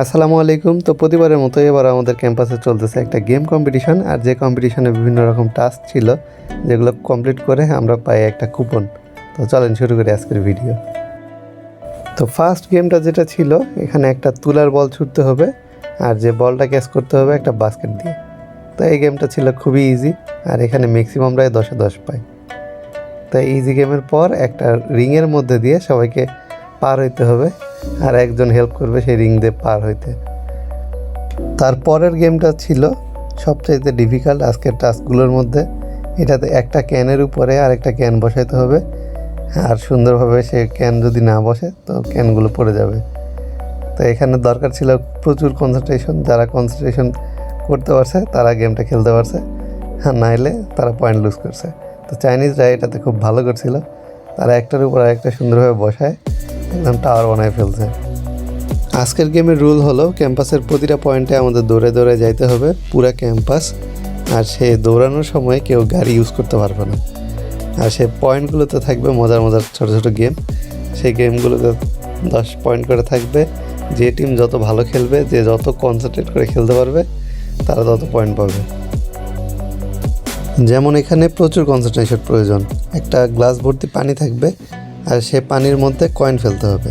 আসসালামু আলাইকুম। তো প্রতিবারের মতো এবার আমাদের ক্যাম্পাসে চলতেছে একটা গেম কম্পিটিশন, আর যে কম্পিটিশনে বিভিন্ন রকম টাস্ক ছিল যেগুলো কমপ্লিট করে আমরা পাই একটা কুপন। তো চলেন শুরু করি আজকের ভিডিও। তো ফার্স্ট গেমটা যেটা ছিল, এখানে একটা তুলার বল ছুটতে হবে আর যে বলটা ক্যাচ করতে হবে একটা বাস্কেট দিয়ে। তো এই গেমটা ছিল খুবই ইজি, আর এখানে ম্যাক্সিমামরাই 10-এ 10 পায়। তাই ইজি গেমের পর একটা রিংয়ের মধ্যে দিয়ে সবাইকে পার হইতে হবে, আর একজন হেল্প করবে সেই রিং দিয়ে পার হইতে। তারপরের গেমটা ছিল সবচাইতে ডিফিকাল্ট আজকের টাস্কগুলোর মধ্যে। এটাতে একটা ক্যানের উপরে আর একটা ক্যান বসাইতে হবে, আর সুন্দরভাবে সে ক্যান যদি না বসে তো ক্যানগুলো পড়ে যাবে। তো এখানে দরকার ছিল প্রচুর কনসেন্ট্রেশন। যারা কনসেন্ট্রেশন করতে পারছে তারা গেমটা খেলতে পারছে, আর নাইলে তারা পয়েন্ট লুজ করছে। তো চাইনিজরা এটাতে খুব ভালো করছিল, তারা একটার উপর আরেকটা সুন্দরভাবে বসায় একদম টাওয়ার বানায় ফেলছে। আজকের গেমের রুল হলো ক্যাম্পাসের প্রতিটা পয়েন্টে আমাদের দৌড়ে দৌড়ে যাইতে হবে পুরা ক্যাম্পাস, আর সে দৌড়ানোর সময় কেউ গাড়ি ইউজ করতে পারবে না। আর সে পয়েন্টগুলোতে থাকবে মজার মজার ছোটো ছোটো গেম, সেই গেমগুলোতে 10 পয়েন্ট করে থাকবে। যে টিম যত ভালো খেলবে, যে যত কনসেন্ট্রেট করে খেলতে পারবে, তারা তত পয়েন্ট পাবে। যেমন এখানে প্রচুর কনসেন্ট্রেশন প্রয়োজন। একটা গ্লাস ভর্তি পানি থাকবে, আর সে পানির মধ্যে কয়েন ফেলতে হবে।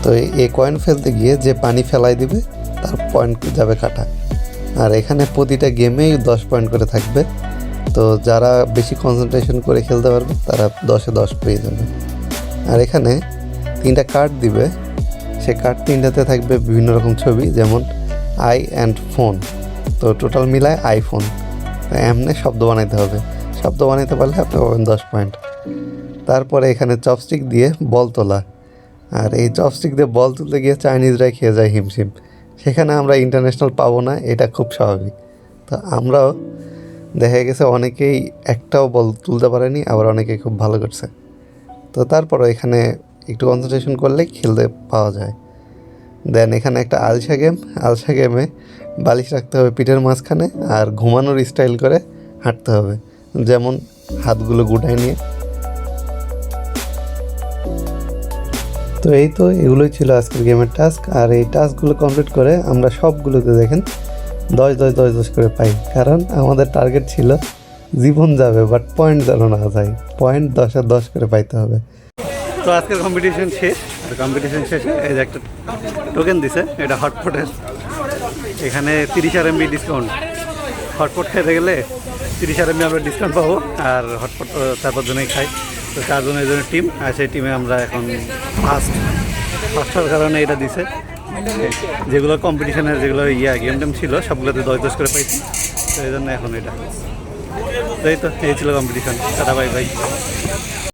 তো এই কয়েন ফেলতে গিয়ে যে পানি ফেলাই দিবে তার পয়েন্ট যাবে কাটা। আর এখানে প্রতিটা গেমেই 10 পয়েন্ট করে থাকবে। তো যারা বেশি কনসেন্ট্রেশন করে খেলতে পারবে তারা 10-এ 10 পেয়ে যাবে। আর এখানে 3টা কার্ড দিবে, সে কার্ড 3টাতে থাকবে বিভিন্ন রকম ছবি, যেমন আই অ্যান্ড ফোন। তো টোটাল মিলায় আইফোন। এমনি শব্দ বানাইতে হবে, শব্দ বানাইতে পারলে আপনি পাবেন 10 পয়েন্ট। তারপরে এখানে চপস্টিক দিয়ে বল তোলা, আর এই চপস্টিক দিয়ে বল তুলতে গিয়ে চাইনিজরাই খেয়ে যায় হিমশিম। সেখানে আমরা ইন্টারন্যাশনাল পাবো না, এটা খুব স্বাভাবিক। তো আমরাও দেখা গেছে অনেকেই একটাও বল তুলতে পারেনি, আবার অনেকেই খুব ভালো করছে। তো তারপরও এখানে একটু কনসেন্ট্রেশন করলেই খেলতে পাওয়া যায়। দেন এখানে একটা আলসা গেম। আলসা গেমে বালিশ রাখতে হবে পিঠের মাঝখানে, আর ঘুমানোর স্টাইল করে হাঁটতে হবে, যেমন হাতগুলো গুটায় নিয়ে। তো এই তো এগুলোই ছিল আজকের গেমের টাস্ক। আর এই টাস্কগুলো কমপ্লিট করে আমরা সবগুলোতে দেখেন 10-10-10-10 করে পাই, কারণ আমাদের টার্গেট ছিল জীবন যাবে বাট পয়েন্ট যেন না যায়। পয়েন্ট 10-এ 10 করে পাইতে হবে। তো আজকের কম্পিটিশন শেষ। আর কম্পিটিশন শেষে এই যে একটা টোকেন দিছে, এটা হটপটের। এখানে 30 RMB ডিসকাউন্ট। হটপট খেতে গেলে 30 RMB আমরা ডিসকাউন্ট পাবো, আর হটপট 4-5 জনেই খাই। তো 4 জনের জন্য টিম, আর সেই টিমে আমরা এখন ফার্স্ট হওয়ার কারণে এটা দিছে। যেগুলো কম্পিটিশনের যেগুলো গেম টেম ছিল সবগুলোতে 10-10 করে পাইছি, তো এই জন্য এখন এটা। তো এই ছিল কম্পিটিশন। Tata, bye bye.